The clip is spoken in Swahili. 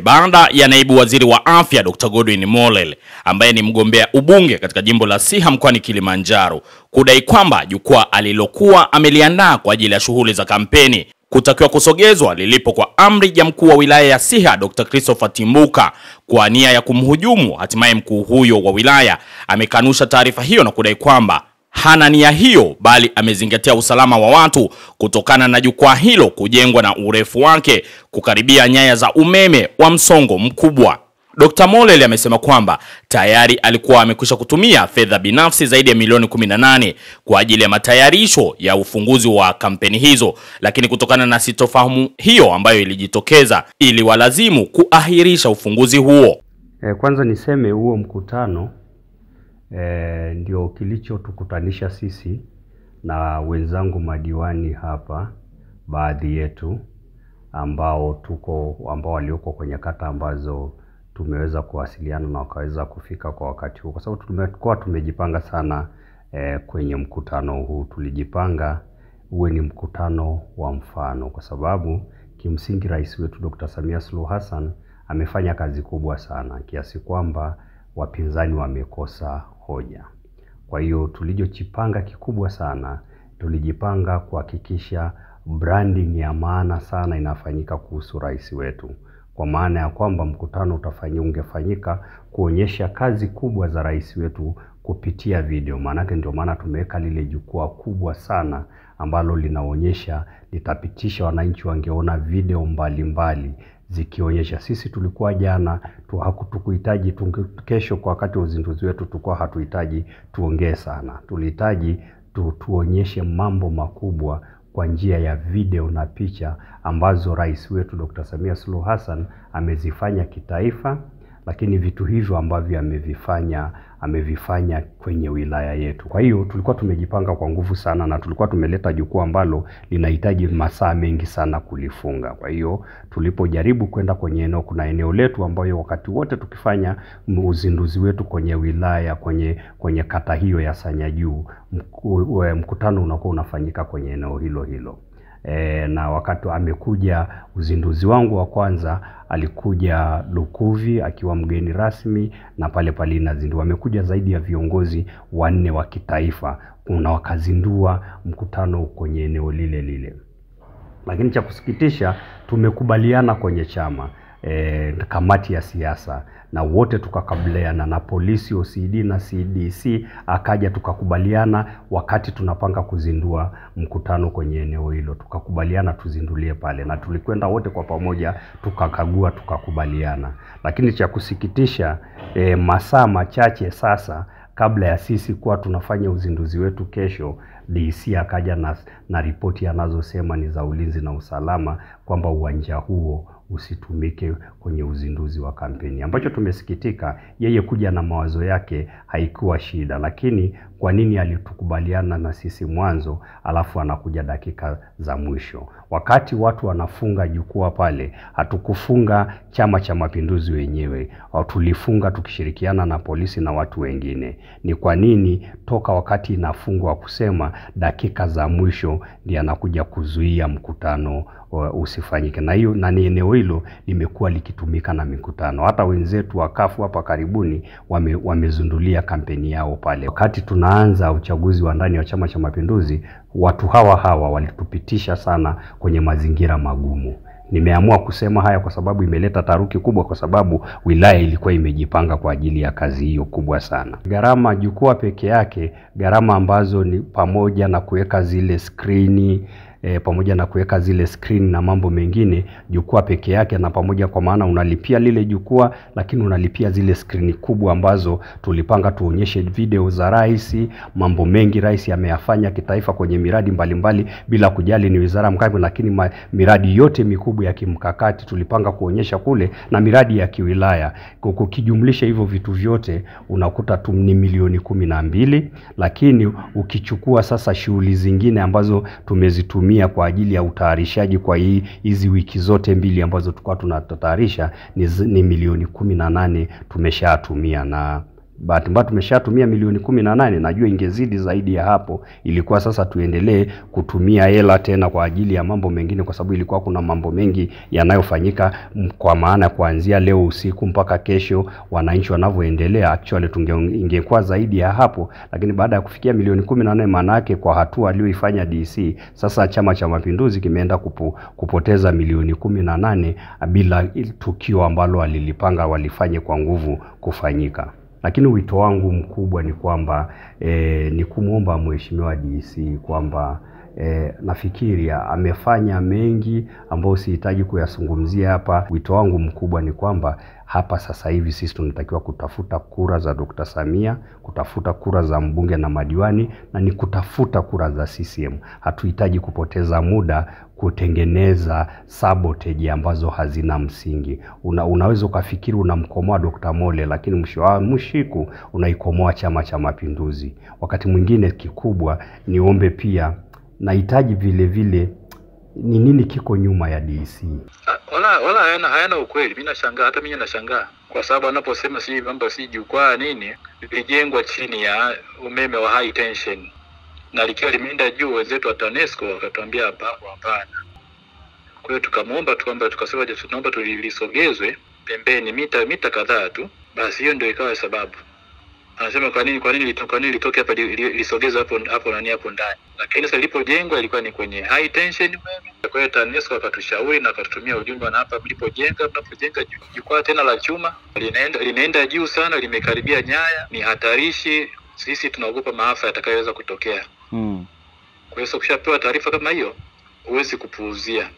baada ya naibu waziri wa afya Dr. Godwin Mollel ambaye ni mgombea ubunge katika jimbo la Siha mkoani Kilimanjaro kudai kwamba jukwaa alilokuwa ameliandaa kwa ajili ya shughuli za kampeni kutakiwa kusogezwa lilipo kwa amri ya mkuu wa wilaya ya Siha Dr. Christopher Timbuka kwa nia ya kumhujumu. Hatimaye mkuu huyo wa wilaya amekanusha taarifa hiyo na kudai kwamba hana nia hiyo, bali amezingatia usalama wa watu kutokana na jukwaa hilo kujengwa na urefu wake kukaribia nyaya za umeme wa msongo mkubwa. Dr. Mollel amesema kwamba tayari alikuwa amekwisha kutumia fedha binafsi zaidi ya milioni 18 kwa ajili ya matayarisho ya ufunguzi wa kampeni hizo, lakini kutokana na sitofahamu hiyo ambayo ilijitokeza ili walazimu kuahirisha ufunguzi huo. Kwanza niseme huo mkutano ndio kilichotukutanisha sisi na wenzangu madiwani hapa, baadhi yetu ambao walioko kwenye kata ambazo tumeweza kuwasiliana na wakaweza kufika kwa wakati huu, kwa sababu tumekuwa tumejipanga sana kwenye mkutano huu. Tulijipanga uwe ni mkutano wa mfano, kwa sababu kimsingi rais wetu Dr. Samia Suluhu Hassan amefanya kazi kubwa sana kiasi kwamba wapinzani wamekosa hoja. Kwa hiyo tulijipanga kikubwa sana, tulijipanga kuhakikisha branding ya maana sana inafanyika kuhusu rais wetu, kwa maana ya kwamba mkutano ungefanyika kuonyesha kazi kubwa za rais wetu kupitia video. Maanake ndio maana tumeweka lile jukwaa kubwa sana ambalo linaonyesha, litapitisha wananchi wangeona video mbalimbali zikionyesha. Sisi tulikuwa jana hatukuhitaji kesho kwa wakati wa uzinduzi wetu tulikuwa hatuhitaji tuongee sana. Tulihitaji tuonyeshe mambo makubwa kwa njia ya video na picha ambazo rais wetu Dr. Samia Suluhu Hassan amezifanya kitaifa, lakini vitu hivyo ambavyo amevifanya kwenye wilaya yetu. Kwa hiyo tulikuwa tumejipanga kwa nguvu sana na tulikuwa tumeleta jukwaa ambalo linahitaji masaa mengi sana kulifunga. Kwa hiyo tulipojaribu kwenda kwenye eneo, kuna eneo letu ambayo wakati wote tukifanya uzinduzi wetu kwenye wilaya, kwenye kata hiyo ya Sanya Juu, mkutano unakuwa unafanyika kwenye eneo hilo hilo. Na wakati amekuja uzinduzi wangu wa kwanza, alikuja Lukuvi akiwa mgeni rasmi, na pale inazindua amekuja zaidi ya viongozi 4 wa kitaifa na wakazindua mkutano kwenye eneo lile lile. Lakini cha kusikitisha, tumekubaliana kwenye chama kamati ya siasa na wote tukakabiliana na polisi, OCD na CDC akaja, tukakubaliana wakati tunapanga kuzindua mkutano kwenye eneo hilo, tukakubaliana tuzindulie pale, na tulikwenda wote kwa pamoja tukakagua, tukakubaliana. Lakini cha kusikitisha, masaa machache sasa kabla ya sisi kuwa tunafanya uzinduzi wetu kesho, DC akaja na ripoti anazosema ni za ulinzi na usalama kwamba uwanja huo usitumike kwenye uzinduzi wa kampeni, ambacho tumesikitika. Yeye kuja na mawazo yake haikuwa shida, lakini kwa nini alitukubaliana na sisi mwanzo alafu anakuja dakika za mwisho? Wakati watu wanafunga jukwaa pale, hatukufunga Chama cha Mapinduzi wenyewe, tulifunga tukishirikiana na polisi na watu wengine. Ni kwa nini toka wakati inafungwa kusema dakika za mwisho ndiye anakuja kuzuia mkutano usifanyike? Na hiyo na ni eneo hilo limekuwa likitumika na mikutano. Hata wenzetu wakafu hapa karibuni wamezundulia kampeni yao pale. Wakati tunaanza uchaguzi wa ndani wa Chama cha Mapinduzi, watu hawa walitupitisha sana kwenye mazingira magumu. Nimeamua kusema haya kwa sababu imeleta taharuki kubwa, kwa sababu wilaya ilikuwa imejipanga kwa ajili ya kazi hiyo kubwa sana. Gharama jukwaa peke yake, gharama ambazo ni pamoja na kuweka zile skrini, na mambo mengine, jukwaa peke yake na pamoja, kwa maana unalipia lile jukwaa, lakini unalipia zile skrini kubwa ambazo tulipanga tuonyeshe video za rais, mambo mengi rais ameyafanya kitaifa kwenye miradi mbalimbali bila kujali ni wizara mkapi, lakini miradi yote mikubwa ya kimkakati tulipanga kuonyesha kule, na miradi ya kiwilaya. Ukijumlisha hivyo vitu vyote unakuta ni milioni 12, lakini ukichukua sasa shughuli zingine ambazo tumezitumia kwa ajili ya utayarishaji kwa hizi wiki zote mbili ambazo tulikuwa tunatayarisha, ni milioni 18 tumeshatumia. Na Bahati mbaya tumeshatumia milioni 18, najua ingezidi zaidi ya hapo. Ilikuwa sasa tuendelee kutumia hela tena kwa ajili ya mambo mengine, kwa sababu ilikuwa kuna mambo mengi yanayofanyika, kwa maana kuanzia leo usiku mpaka kesho wananchi wanavyoendelea. Actually ingekuwa zaidi ya hapo, lakini baada ya kufikia milioni 18, maana yake kwa hatua aliyoifanya DC, sasa Chama cha Mapinduzi kimeenda kupoteza milioni 18 bila tukio ambalo walilipanga walifanye kwa nguvu kufanyika. Lakini wito wangu mkubwa ni kwamba ni kumuomba Mheshimiwa DC kwamba nafikiria amefanya mengi ambayo sihitaji kuyazungumzia hapa. Wito wangu mkubwa ni kwamba hapa sasa hivi sisi tunatakiwa kutafuta kura za Dr. Samia, kutafuta kura za mbunge na madiwani, na ni kutafuta kura za CCM. Hatuhitaji kupoteza muda kutengeneza sabotage ambazo hazina msingi. Unaweza ukafikiri unamkomoa Dr. Mollel, lakini mwisho unaikomoa Chama cha Mapinduzi. Wakati mwingine kikubwa niombe pia, nahitaji vile vile ni nini kiko nyuma ya DC. Wala hayana ukweli. Mimi nashangaa, hata mimi nashangaa kwa sababu anaposema si mambo si jukwaa nini lilijengwa chini ya umeme wa high tension, na likiwa limeenda juu, wenzetu wa TANESCO wakatuambia hapana. Kwa hiyo tukamwomba tukasema tunaomba tulisogezwe pembeni mita kadhaa tu. Basi hiyo ndio ikawa sababu. Anasema kwa nini litoke hapa lisogezwe hapo ndani. Lakini sasa lilipojengwa ilikuwa ni kwenye high tension umeme. Kwa hiyo TANESCO wakatushauri na wakatutumia ujumbe, na hapa mnapojenga jukwaa tena la chuma linaenda juu sana, limekaribia nyaya, ni hatarishi, sisi tunaogopa maafa yatakayoweza kutokea. Kwa hiyo ukishapewa taarifa kama hiyo huwezi kupuuzia.